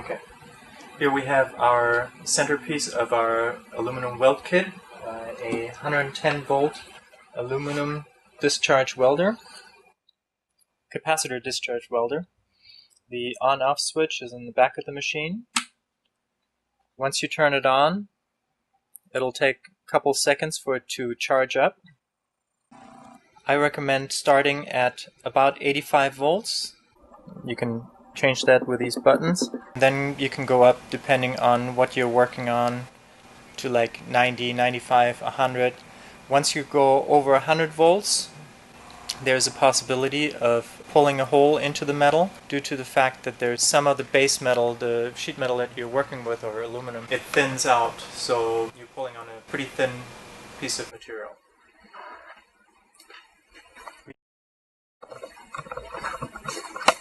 Okay. Here we have our centerpiece of our aluminum weld kit, a 110 volt aluminum discharge welder, capacitor discharge welder. The on-off switch is in the back of the machine. Once you turn it on, it'll take a couple seconds for it to charge up. I recommend starting at about 85 volts. You can change that with these buttons. Then you can go up, depending on what you're working on, to like 90, 95, 100. Once you go over 100 volts, there's a possibility of pulling a hole into the metal due to the fact that there's some of the base metal, the sheet metal that you're working with, or aluminum, it thins out, so you're pulling on a pretty thin piece of material.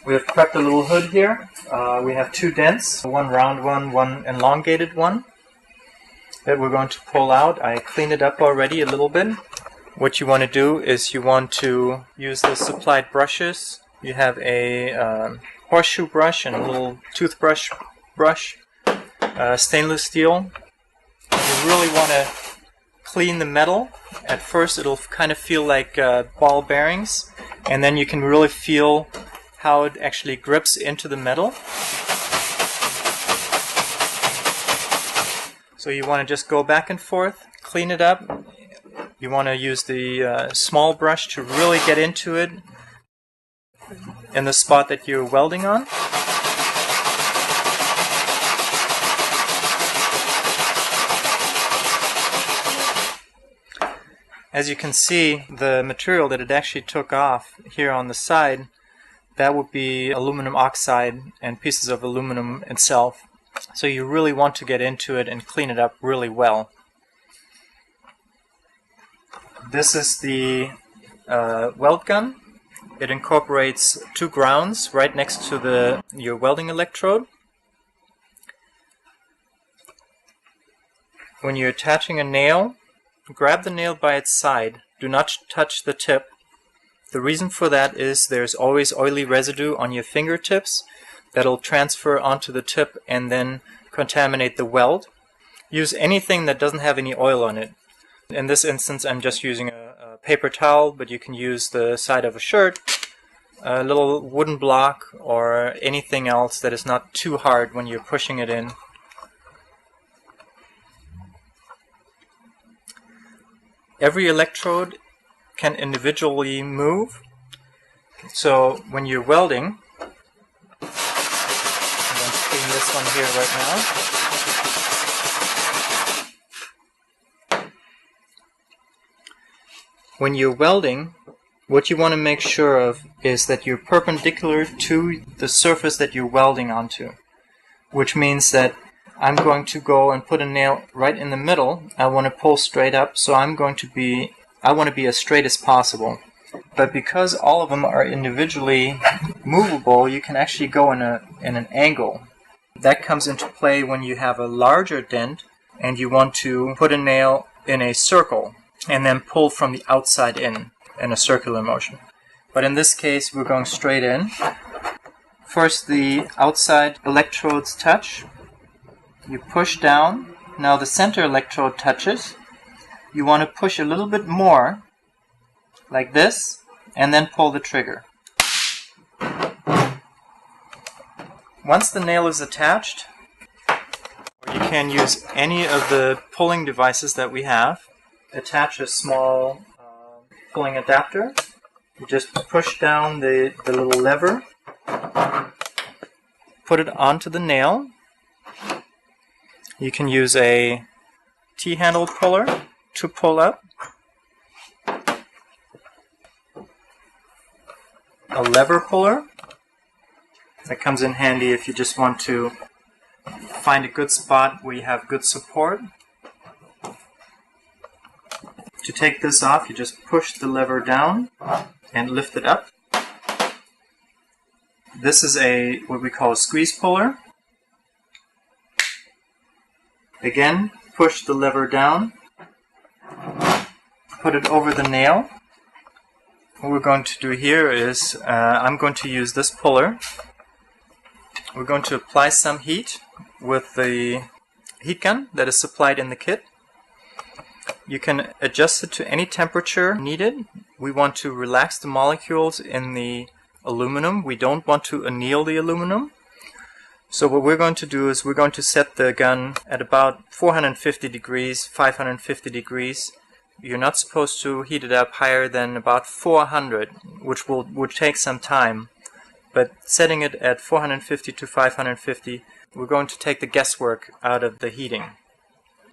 We have prepped a little hood here. We have two dents, one round one, one elongated one, that we're going to pull out. I cleaned it up already a little bit. What you want to do is you want to use the supplied brushes. You have a horseshoe brush and a little toothbrush brush, stainless steel. You really want to clean the metal. At first it'll kind of feel like ball bearings, and then you can really feel how it actually grips into the metal. So you want to just go back and forth, clean it up. You want to use the small brush to really get into it in the spot that you're welding on. As you can see, the material that it actually took off here on the side, that would be aluminum oxide and pieces of aluminum itself. So you really want to get into it and clean it up really well. This is the weld gun. It incorporates two grounds right next to your welding electrode. When you're attaching a nail, grab the nail by its side. Do not touch the tip. The reason for that is there's always oily residue on your fingertips that'll transfer onto the tip and then contaminate the weld. Use anything that doesn't have any oil on it. In this instance, I'm just using a paper towel, but you can use the side of a shirt, a little wooden block, or anything else that is not too hard when you're pushing it in. Every electrode can individually move, so when you're welding, I'm going to clean this one here right now. When you're welding, what you want to make sure of is that you're perpendicular to the surface that you're welding onto, which means that I'm going to go and put a nail right in the middle. I want to pull straight up, so I want to be as straight as possible. But because all of them are individually movable, you can actually go in an angle. That comes into play when you have a larger dent and you want to put a nail in a circle and then pull from the outside in a circular motion. But in this case, we're going straight in. First, the outside electrodes touch. You push down. Now the center electrode touches. You want to push a little bit more, like this, and then pull the trigger. Once the nail is attached, you can use any of the pulling devices that we have. Attach a small pulling adapter. You just push down the little lever, put it onto the nail. You can use a T-handle puller to pull up, a lever puller that comes in handy if you just want to find a good spot where you have good support. To take this off, you just push the lever down and lift it up. This is what we call a squeeze puller. Again, push the lever down, put it over the nail. What we're going to do here is I'm going to use this puller. we're going to apply some heat with the heat gun that is supplied in the kit. You can adjust it to any temperature needed. We want to relax the molecules in the aluminum. We don't want to anneal the aluminum. So what we're going to do is we're going to set the gun at about 450 degrees, 550 degrees. You're not supposed to heat it up higher than about 400, which would take some time. But setting it at 450 to 550, we're going to take the guesswork out of the heating.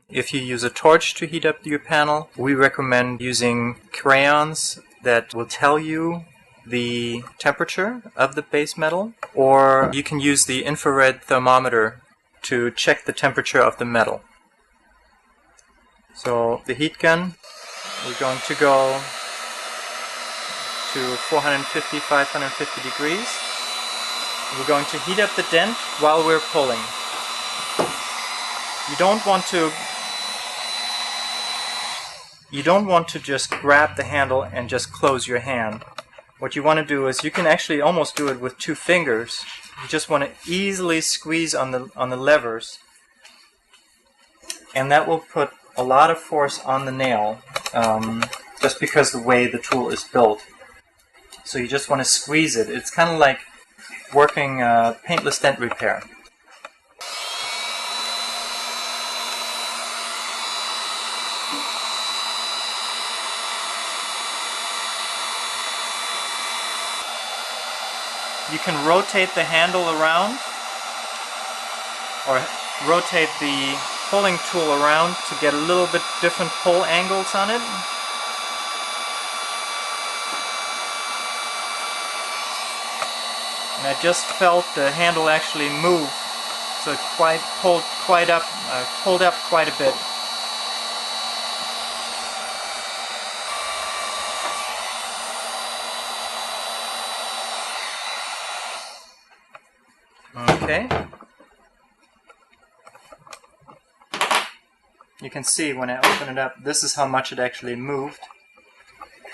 If you use a torch to heat up your panel, we recommend using crayons that will tell you the temperature of the base metal, or you can use the infrared thermometer to check the temperature of the metal. So the heat gun, we're going to go to 450, 550 degrees. We're going to heat up the dent while we're pulling. You don't want to just grab the handle and just close your hand. What you want to do is, you can actually almost do it with 2 fingers. You just want to easily squeeze on the levers, and that will put a lot of force on the nail, just because the way the tool is built. So you just want to squeeze it. It's kind of like working paintless dent repair. You can rotate the handle around, or rotate the pulling tool around to get a little bit different pull angles on it. And I just felt the handle actually move, so it pulled up quite a bit. Okay. You can see when I open it up, this is how much it actually moved.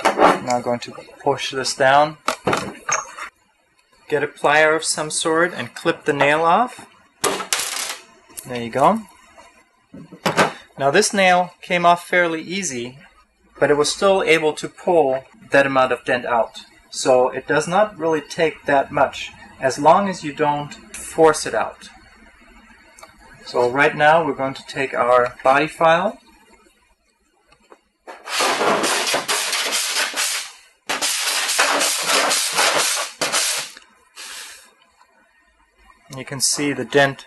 I'm now going to push this down. Get a plier of some sort and clip the nail off. There you go. Now this nail came off fairly easy, but it was still able to pull that amount of dent out. So it does not really take that much, as long as you don't force it out. So right now we're going to take our body file. You can see the dent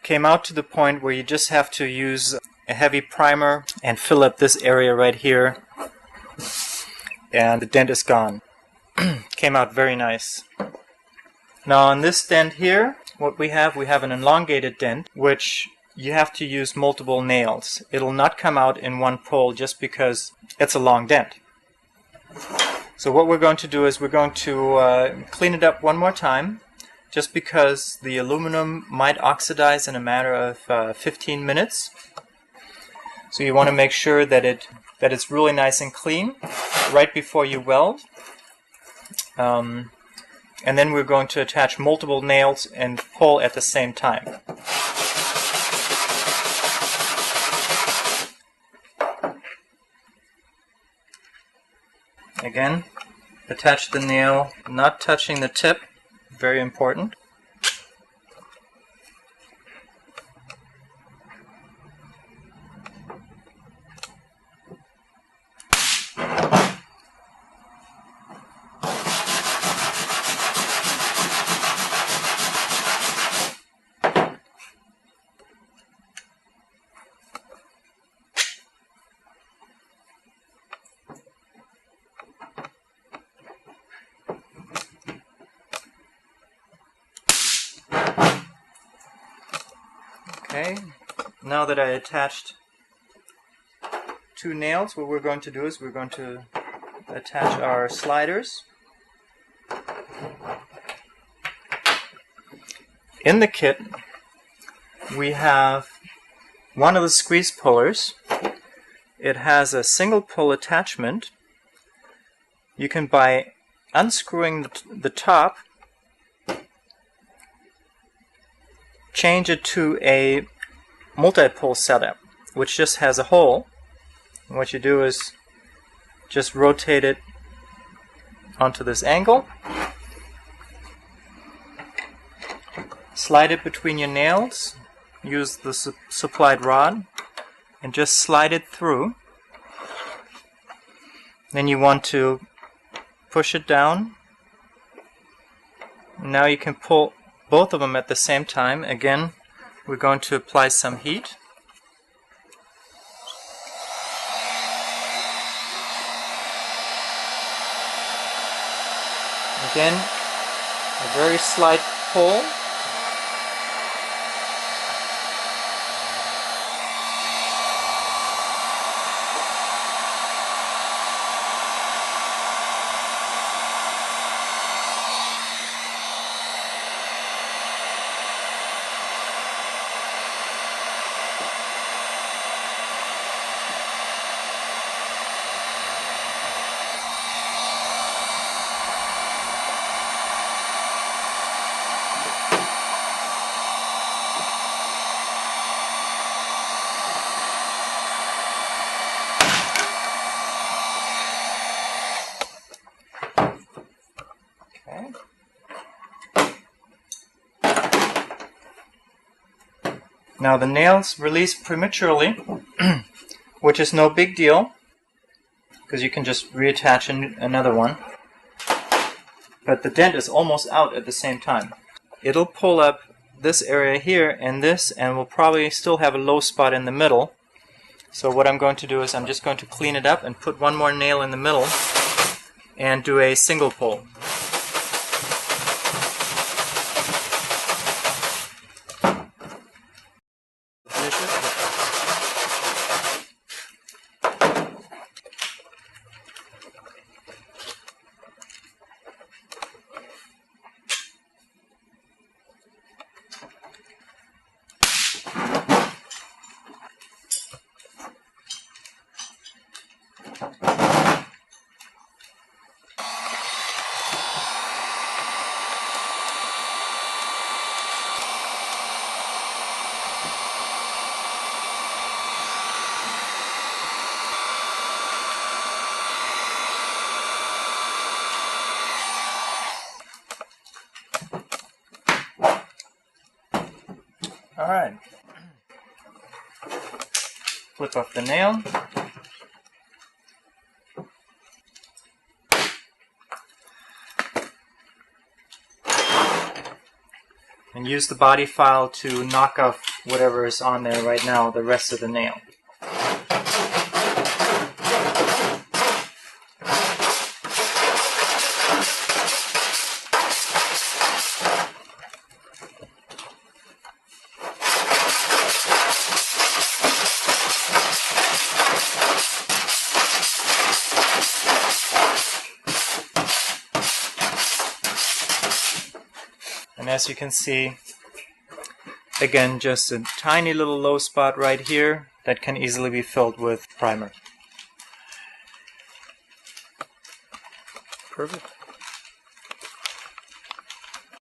came out to the point where you just have to use a heavy primer and fill up this area right here, and the dent is gone. Came out very nice. Now on this dent here, what we have an elongated dent, which you have to use multiple nails. It'll not come out in one pull just because it's a long dent. So what we're going to do is we're going to clean it up one more time, just because the aluminum might oxidize in a matter of 15 minutes. So you want to make sure that it's really nice and clean right before you weld. And then we're going to attach multiple nails and pull at the same time. Again, attach the nail, not touching the tip, very important. Okay, now that I attached 2 nails, what we're going to do is we're going to attach our sliders. In the kit, we have one of the squeeze pullers. It has a single pull attachment. You can, by unscrewing the top, change it to a multi-pole setup, which just has a hole. And what you do is just rotate it onto this angle, slide it between your nails, use the supplied rod, and just slide it through. Then you want to push it down. Now you can pull both of them at the same time. Again, we're going to apply some heat. Again, a very slight pull. Now the nails release prematurely, which is no big deal, because you can just reattach another one. But the dent is almost out at the same time. It'll pull up this area here and this, and we'll probably still have a low spot in the middle. So what I'm going to do is I'm just going to clean it up and put one more nail in the middle and do a single pull. Alright, flip off the nail, and use the body file to knock off whatever is on there right now, the rest of the nail. And as you can see, again, just a tiny little low spot right here that can easily be filled with primer. Perfect.